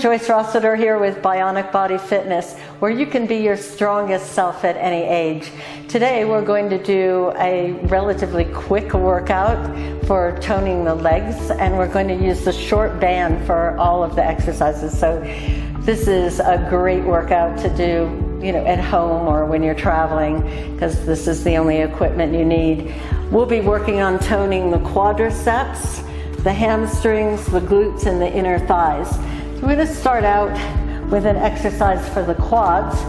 Joyce Rossiter here with Bionic Body Fitness, where you can be your strongest self at any age. Today we're going to do a relatively quick workout for toning the legs, and we're going to use the short band for all of the exercises. So this is a great workout to do, at home or when you're traveling, because this is the only equipment you need. We'll be working on toning the quadriceps, the hamstrings, the glutes, and the inner thighs. We're going to start out with an exercise for the quads.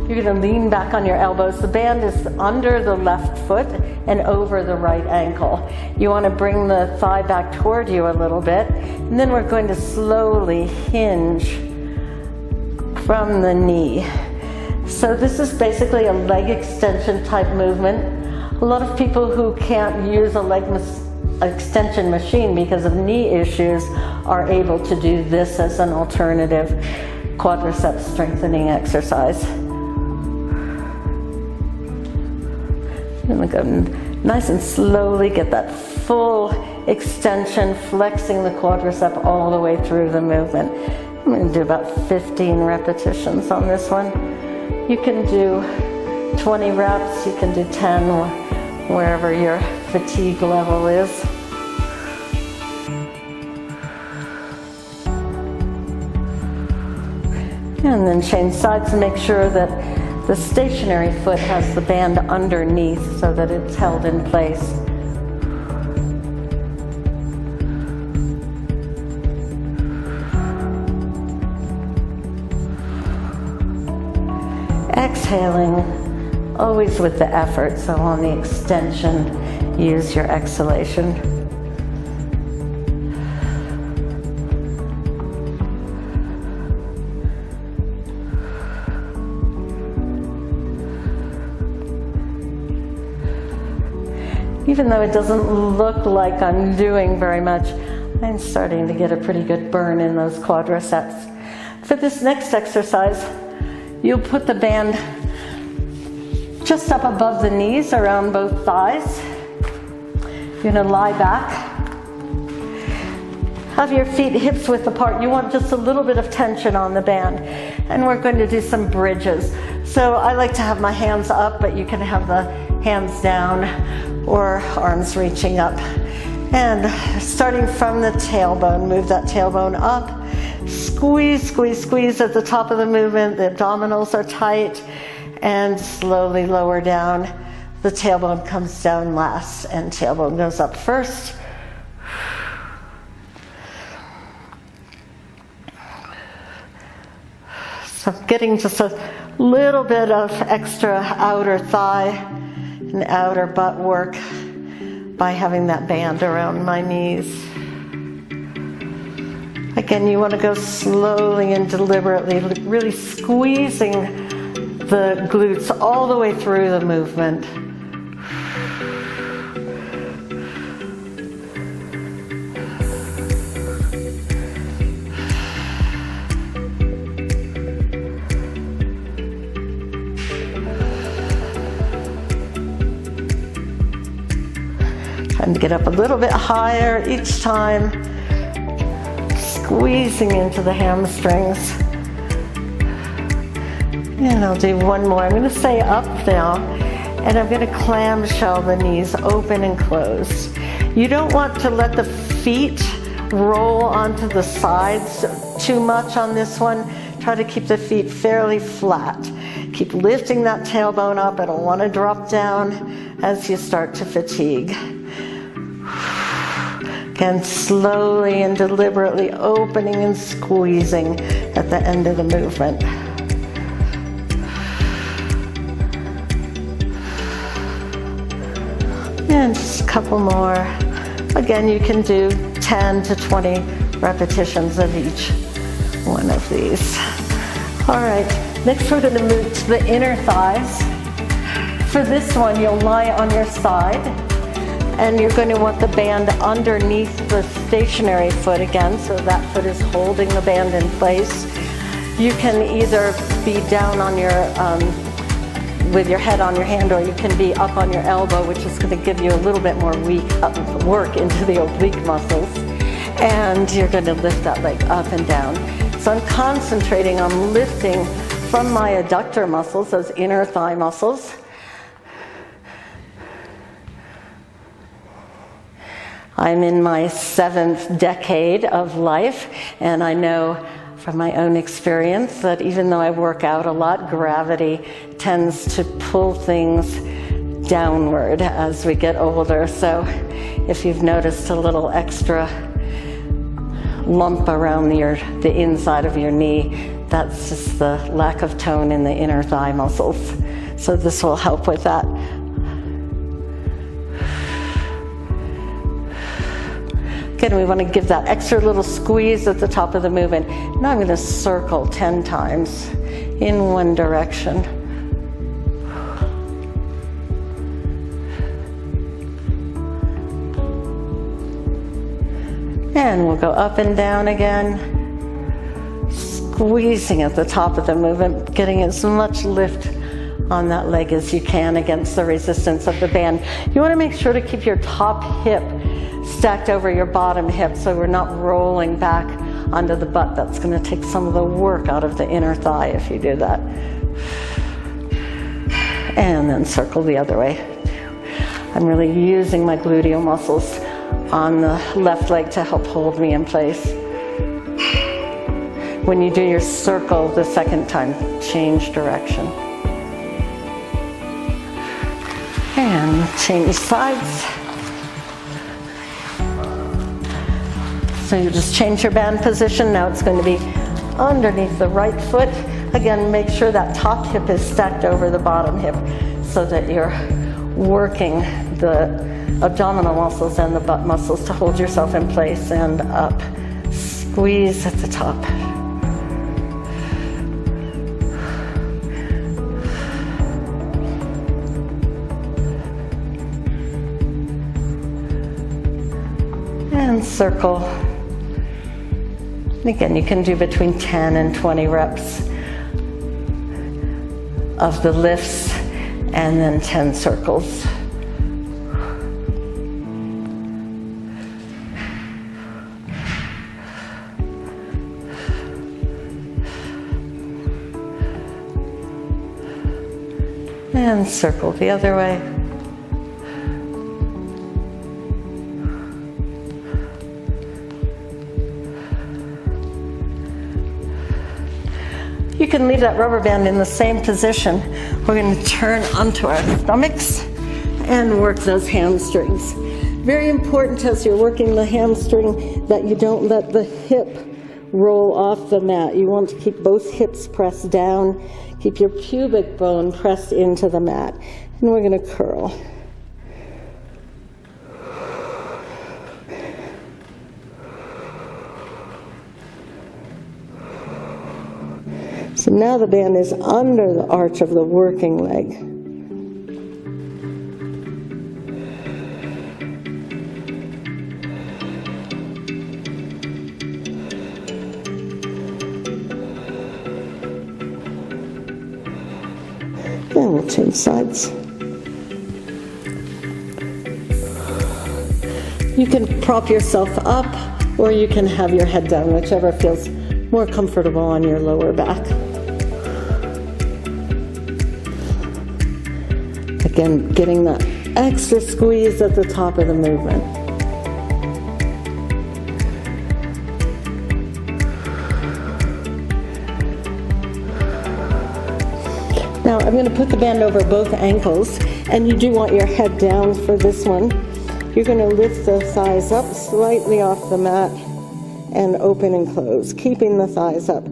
You're going to lean back on your elbows. The band is under the left foot and over the right ankle. You want to bring the thigh back toward you a little bit, and then we're going to slowly hinge from the knee. So this is basically a leg extension type movement. A lot of people who can't use a leg extension machine because of knee issues are able to do this as an alternative quadriceps strengthening exercise. I'm going to go nice and slowly, get that full extension, flexing the quadricep all the way through the movement. I'm going to do about 15 repetitions on this one. You can do 20 reps, you can do 10, wherever your fatigue level is. And then change sides to make sure that the stationary foot has the band underneath so that it's held in place. Exhaling, always with the effort, so on the extension, use your exhalation. Even though it doesn't look like I'm doing very much, I'm starting to get a pretty good burn in those quadriceps. For this next exercise, you'll put the band just up above the knees around both thighs. You're going to lie back. Have your feet hips width apart. You want just a little bit of tension on the band. And we're going to do some bridges. So I like to have my hands up, but you can have the hands down or arms reaching up. And starting from the tailbone, move that tailbone up. Squeeze, squeeze, squeeze at the top of the movement. The abdominals are tight. And slowly lower down. The tailbone comes down last, and tailbone goes up first. So getting just a little bit of extra outer thigh and outer butt work by having that band around my knees. Again, you want to go slowly and deliberately, really squeezing the glutes all the way through the movement. Trying to get up a little bit higher each time, squeezing into the hamstrings. And I'll do one more. I'm going to stay up now, and I'm going to clamshell the knees open and close. You don't want to let the feet roll onto the sides too much on this one. Try to keep the feet fairly flat. Keep lifting that tailbone up. I don't want to drop down as you start to fatigue. Again, slowly and deliberately opening and squeezing at the end of the movement. And just a couple more. Again, you can do 10 to 20 repetitions of each one of these. All right, next we're going to move to the inner thighs. For this one, you'll lie on your side, and you're going to want the band underneath the stationary foot again, so that foot is holding the band in place. You can either be down on your, with your head on your hand, or you can be up on your elbow, which is going to give you a little bit more work into the oblique muscles. And you're going to lift that leg up and down. So I'm concentrating on lifting from my adductor muscles, those inner thigh muscles. I'm in my 7th decade of life, and I know from my own experience that even though I work out a lot, gravity tends to pull things downward as we get older. So if you've noticed a little extra lump around the inside of your knee, that's just the lack of tone in the inner thigh muscles. So this will help with that. Again, we want to give that extra little squeeze at the top of the movement. Now I'm going to circle 10 times in one direction. And we'll go up and down again, squeezing at the top of the movement, getting as much lift on that leg as you can against the resistance of the band. You want to make sure to keep your top hip stacked over your bottom hip so we're not rolling back onto the butt. That's going to take some of the work out of the inner thigh if you do that. And then circle the other way. I'm really using my gluteal muscles on the left leg to help hold me in place. When you do your circle the second time, change direction. And change sides. So you just change your band position. Now it's going to be underneath the right foot. Again, make sure that top hip is stacked over the bottom hip so that you're working the abdominal muscles and the butt muscles to hold yourself in place, and up. Squeeze at the top. And circle. And again, you can do between 10 and 20 reps of the lifts and then 10 circles. And circle the other way. You can leave that rubber band in the same position. We're going to turn onto our stomachs and work those hamstrings. Very important as you're working the hamstring that you don't let the hip roll off the mat. You want to keep both hips pressed down. Keep your pubic bone pressed into the mat. And we're going to curl. So now the band is under the arch of the working leg. And we'll change sides. You can prop yourself up, or you can have your head down, whichever feels more comfortable on your lower back. Again, getting that extra squeeze at the top of the movement. Now I'm going to put the band over both ankles, and you do want your head down for this one. You're going to lift the thighs up slightly off the mat and open and close, keeping the thighs up.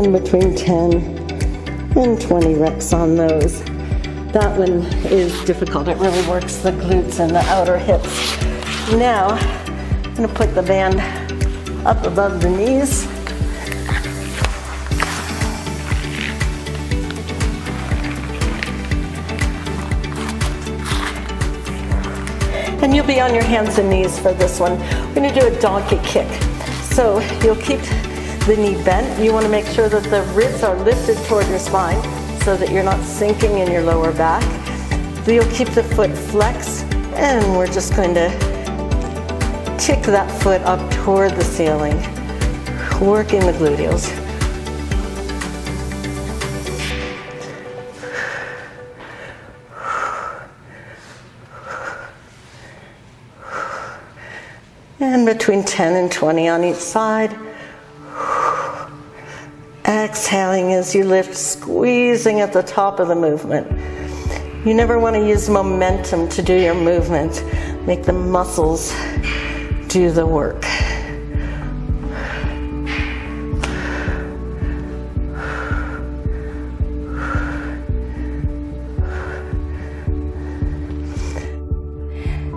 And between 10 and 20 reps on those. That one is difficult. It really works the glutes and the outer hips. Now, I'm going to put the band up above the knees. And you'll be on your hands and knees for this one. We're going to do a donkey kick. So you'll keep the knee bent. You want to make sure that the ribs are lifted toward your spine so that you're not sinking in your lower back. You'll keep the foot flexed, and we're just going to kick that foot up toward the ceiling, working the gluteals. And between 10 and 20 on each side. Exhaling as you lift, squeezing at the top of the movement. You never want to use momentum to do your movement. Make the muscles do the work.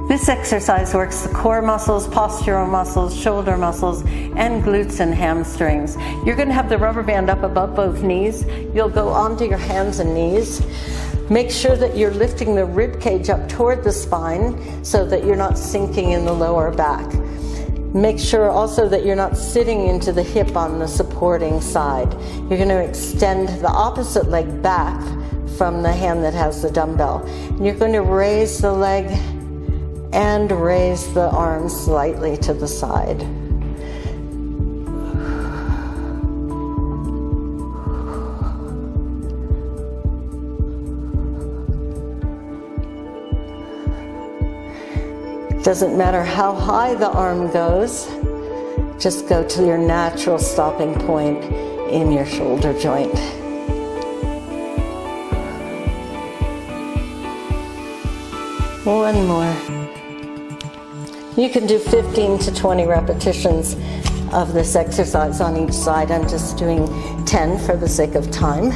This exercise works the core muscles, postural muscles, shoulder muscles, and glutes and hamstrings. You're going to have the rubber band up above both knees. You'll go onto your hands and knees. Make sure that you're lifting the rib cage up toward the spine so that you're not sinking in the lower back. Make sure also that you're not sitting into the hip on the supporting side. You're going to extend the opposite leg back from the hand that has the dumbbell. And you're going to raise the leg and raise the arms slightly to the side. Doesn't matter how high the arm goes, just go to your natural stopping point in your shoulder joint. One more. You can do 15 to 20 repetitions of this exercise on each side. I'm just doing 10 for the sake of time.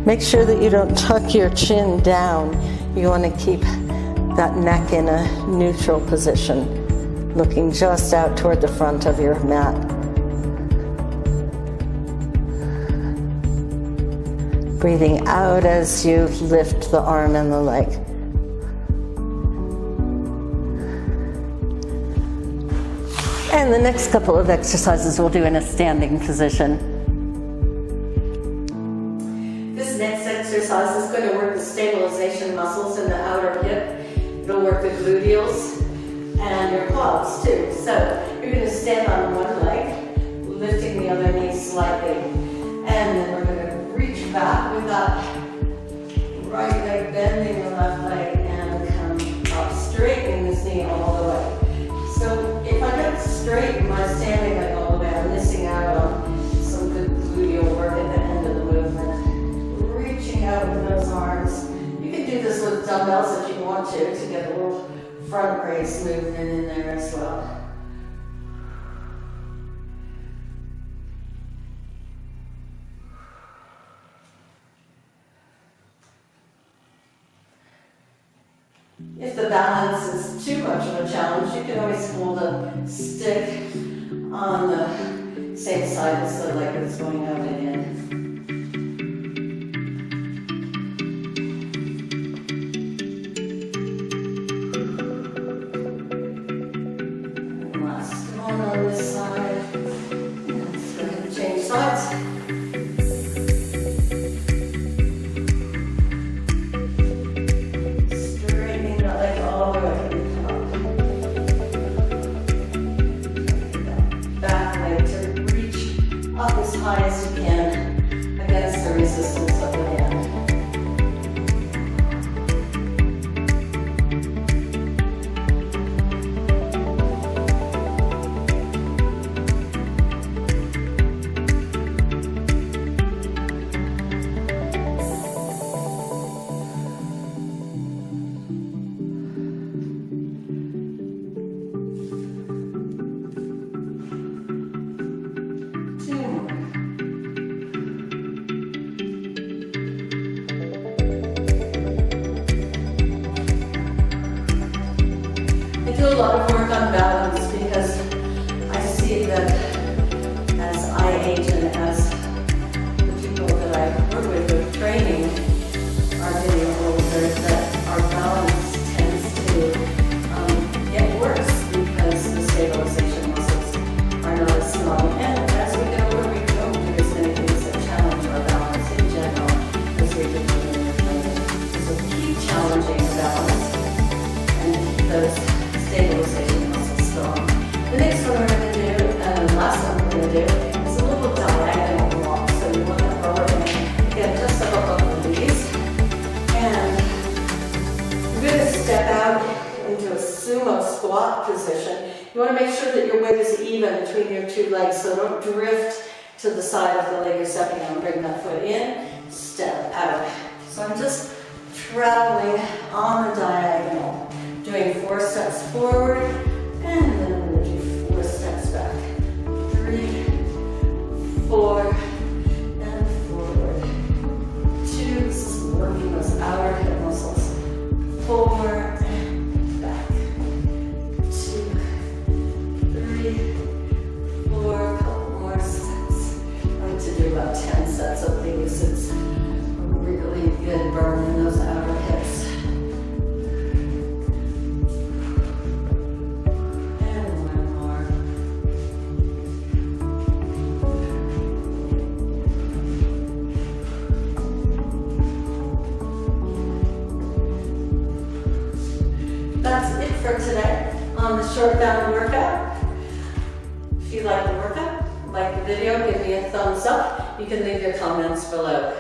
Make sure that you don't tuck your chin down. You want to keep that neck in a neutral position, looking just out toward the front of your mat. Breathing out as you lift the arm and the leg. And the next couple of exercises we'll do in a standing position. This next exercise is going to work the stabilization muscles in the outer hip. It'll work the gluteals and your quads too. So you're going to stand on one leg, lifting the other knee slightly. And then we're going to reach back with that right leg, bending the left leg, and come up, straightening this knee all the way. So if I don't straighten my standing leg all the way, I'm missing out on some good gluteal work at the end of the movement. Reaching out with those arms. You can do this with dumbbells if you want to get a little front raise movement in there as well. If the balance is too much of a challenge, you can always hold a stick on the same side as the leg that's going out and in. And last one on this side. Let's go ahead and change sides. High as you can against the resistance of the hand. a lot of work on balance because I see that as I age and as the people that I work with training are getting older, that our balance tends to get worse because the stabilization muscles are not as strong. And as we get older, we don't do as many things that challenge our balance in general as we do when we're training. So keep challenging the balance and keep those stabilization muscles strong. The next one we're going to do, and the last one we're going to do, is a little diagonal walk. So you want to roll it in, again, just above the knees. And you're going to step out into a sumo squat position. You want to make sure that your weight is even between your two legs, so don't drift to the side of the leg you're stepping on. Bring that foot in, step out. So I'm just traveling on the diagonal, doing 4 steps forward, and then I'm going to do 4 steps back. 3, 4, and forward. 2, this is working those outer hip muscles. 4, and back. 2, 3, 4, couple more sets. I like to do about 10 sets of these. It's really good burning those outer hips. And one more. That's it for today on the short down workout. If you like the workout, like the video, give me a thumbs up. You can leave your comments below.